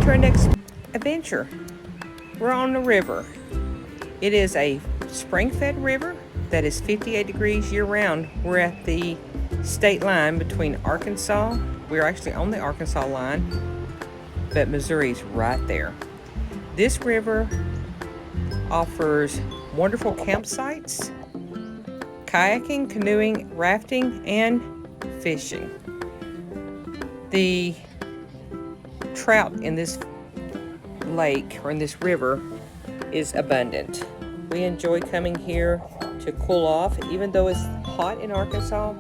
to our next adventure. We're on the river. It is a spring-fed river that is 58 degrees year-round. We're at the state line between Arkansas. We're actually on the Arkansas line, but Missouri's right there. This river offers wonderful campsites, kayaking, canoeing, rafting, and fishing. The trout in this lake or in this river is abundant. We enjoy coming here to cool off. Even though it's hot in Arkansas,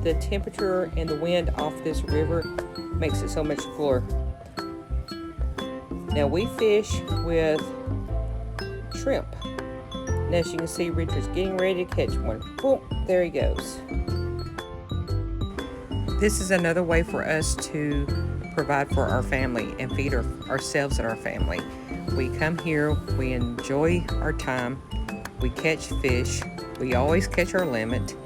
the temperature and the wind off this river makes it so much cooler. Now we fish with shrimp. And as you can see, Richard's getting ready to catch one. Boom, there he goes. This is another way for us to provide for our family and feed ourselves and our family. We come here, we enjoy our time, we catch fish, we always catch our limit,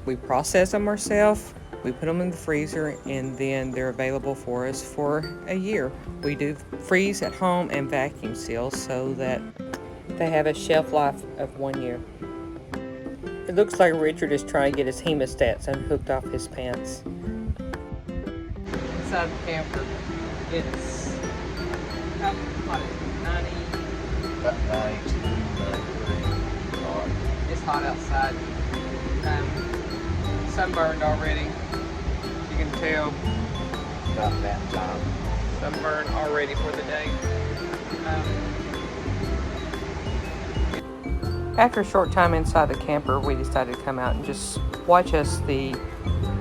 we process them ourselves, we put them in the freezer, and then they're available for us for a year. We do freeze at home and vacuum seal so that they have a shelf life of 1 year. It looks like Richard is trying to get his hemostats unhooked off his pants. Inside the camper, it's about 90. About 92, 93. Hot. It's hot outside. Sunburned already. You can tell. About that time. Sunburned already for the day. After a short time inside the camper, we decided to come out and just watch us, the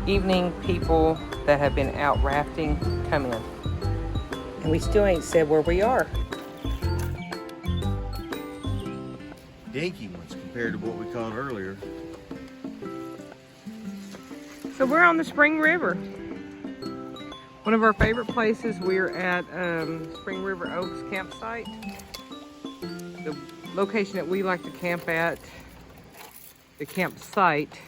evening people that have been out rafting, come in. And we still ain't said where we are. Dinky ones compared to what we caught earlier. So we're on the Spring River. One of our favorite places. We're at Spring River Oaks campsite. The location that we like to camp at, the campsite,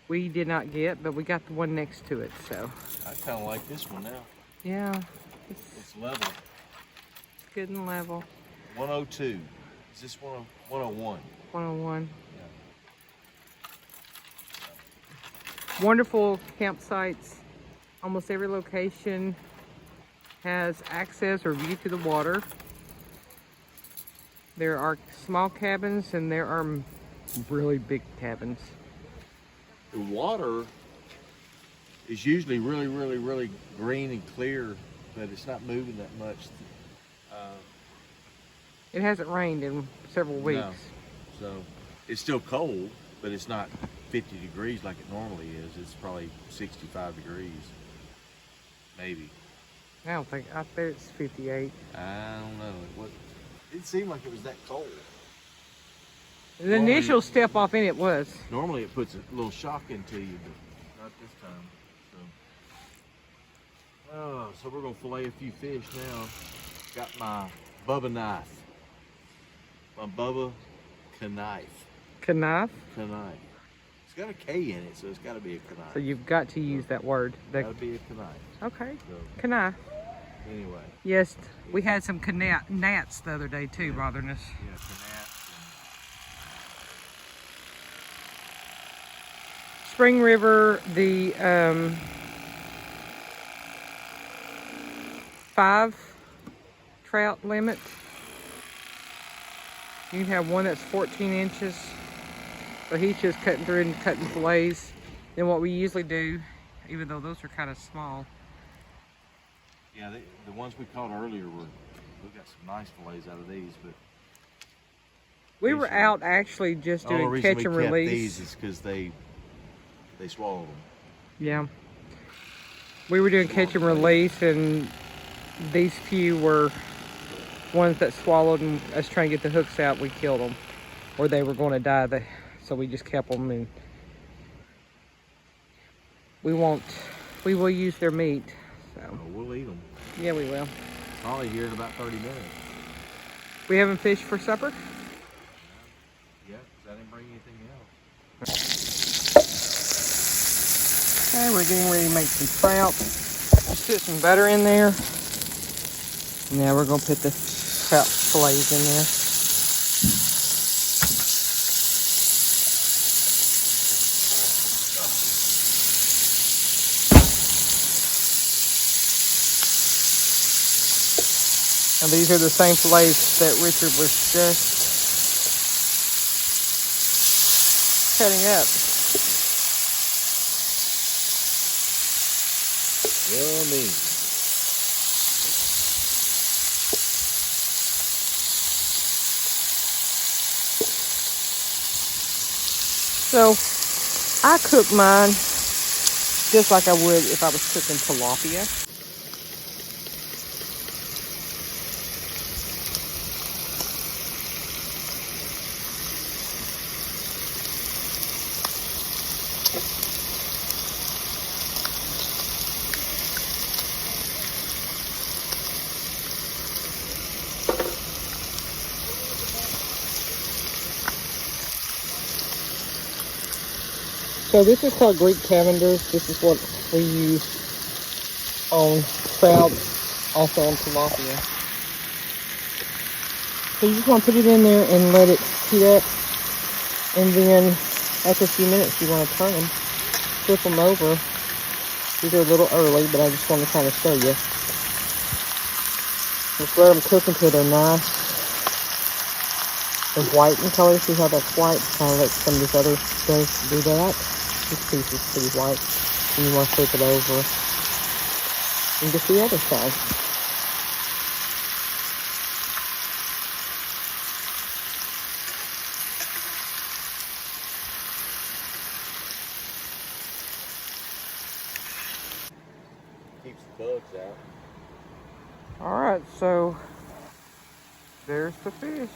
we did not get, but we got the one next to it, so. I kind of like this one now. Yeah. It's level. It's good and level. 102. Is this 101? 101. Yeah. Wonderful campsites. Almost every location has access or view to the water. There are small cabins and there are really big cabins. The water is usually really, really, really green and clear, but it's not moving that much. It hasn't rained in several weeks. No. So it's still cold, but it's not 50 degrees like it normally is. It's probably 65 degrees, maybe. I don't think, out there it's 58. I don't know. It seemed like it was that cold. The initial step off in it was. Normally it puts a little shock into you, but not this time. So we're gonna fillet a few fish now. Got my Bubba knife. My Bubba knife. Knife? Knife. It's got a K in it, so it's got to be a knife. So you've got to use that word. Got to be a knife. Okay. So, Knife. anyway. Yes, we had some gnats the other day too, bothering us. Yeah, gnats. Spring River, the 5 trout limit. You can have one that's 14 inches. So he's just cutting through and cutting fillets. Then what we usually do, even though those are kind of small. Yeah, the ones we caught earlier we got some nice fillets out of these, but we were out actually just doing catch and release. These is because they swallowed them. Yeah. We were doing catch and release, and these few were ones that swallowed, and us trying to get the hooks out, we killed them. Or they were going to die, so we just kept them, and we will use their meat. So. Oh, we'll eat them. Yeah, we will. Probably here in about 30 minutes. We haven't fished for supper? Yeah, because I didn't bring anything else. Okay, we're getting ready to make some trout. Just put some butter in there. Now we're gonna put the trout fillets in there. And these are the same fillets that Richard was just cutting up. Yummy. So I cook mine just like I would if I was cooking tilapia. So this is called Greek Cavenders. This is what we use on trout, also on tilapia. So you just want to put it in there and let it heat up. And then after a few minutes you want to turn them, flip them over. These are a little early, but I just want to kind of show you. Just let them cook until they're nice and white in color. See how that's white? Kind of like some of these other does do that. This piece is pretty white. And you want to flip it over and get the other side. Keeps the bugs out. All right, so there's the fish.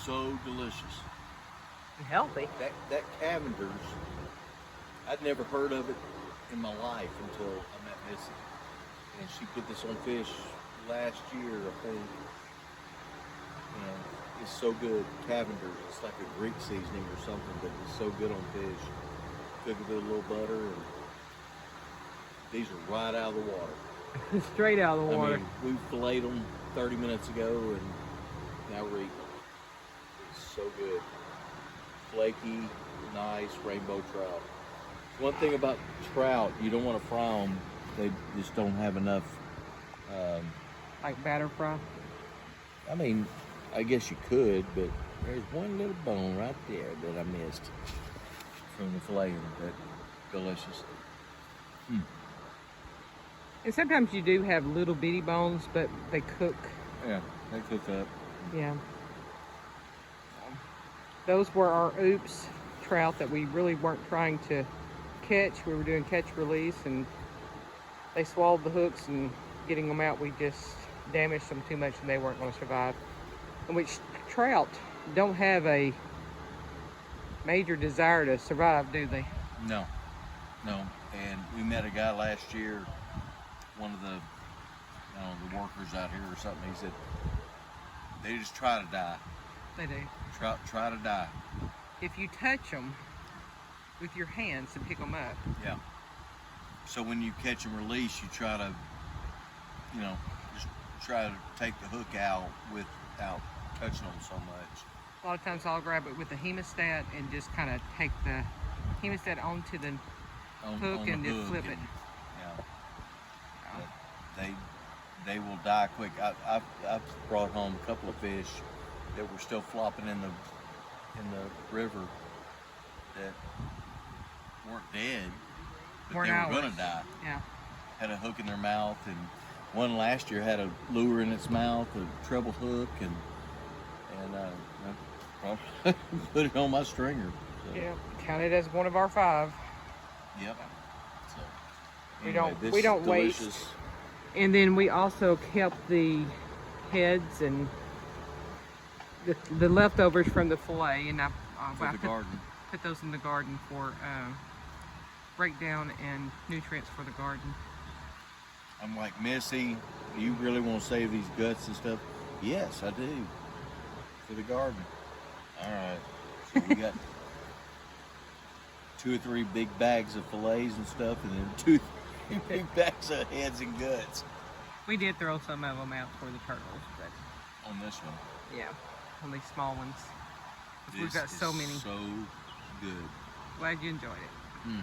So delicious. Healthy. That Cavender's, I'd never heard of it in my life until I met Missy. And she put this on fish last year, I think. And it's so good. Cavender's, it's like a Greek seasoning or something, but it's so good on fish. Cook it with a little butter, and these are right out of the water. Straight out of the water. I mean, we filleted them 30 minutes ago, and now we're eating them. It's so good. Flaky, nice rainbow trout. One thing about trout, you don't want to fry them. They just don't have enough. Like batter fry? I mean, I guess you could, but there's one little bone right there that I missed from the filleting. But delicious. And sometimes you do have little bitty bones, but they cook. Yeah, they cook up. Yeah. Those were our oops trout that we really weren't trying to catch. We were doing catch release, and they swallowed the hooks, and getting them out, we just damaged them too much and they weren't going to survive. In which trout don't have a major desire to survive, do they? No. And we met a guy last year, one of the, the workers out here or something. He said they just try to die. They do. Try to die. If you touch them with your hands and pick them up. Yeah. So when you catch and release, you try to, just try to take the hook out without touching them so much. A lot of times I'll grab it with the hemostat and just kind of take the hemostat onto the hook and just flip it. Yeah. They will die quick. I've brought home a couple of fish that were still flopping in the river that weren't dead, but they were gonna die. Yeah. Had a hook in their mouth, and one last year had a lure in its mouth, a treble hook, and I put it on my stringer. So. Yeah, counted as one of our 5. Yep. So, anyway, we we don't waste. And then we also kept the heads and the leftovers from the fillet, and I put those in the garden for breakdown and nutrients for the garden. I'm like, Missy, do you really want to save these guts and stuff? Yes, I do. For the garden. All right. So we got 2 or 3 big bags of fillets and stuff, and then 2 or 3 big bags of heads and guts. We did throw some of them out for the turtles, but On this one. yeah, on these small ones. This We've got so is many. so good. Glad you enjoyed it. Mm.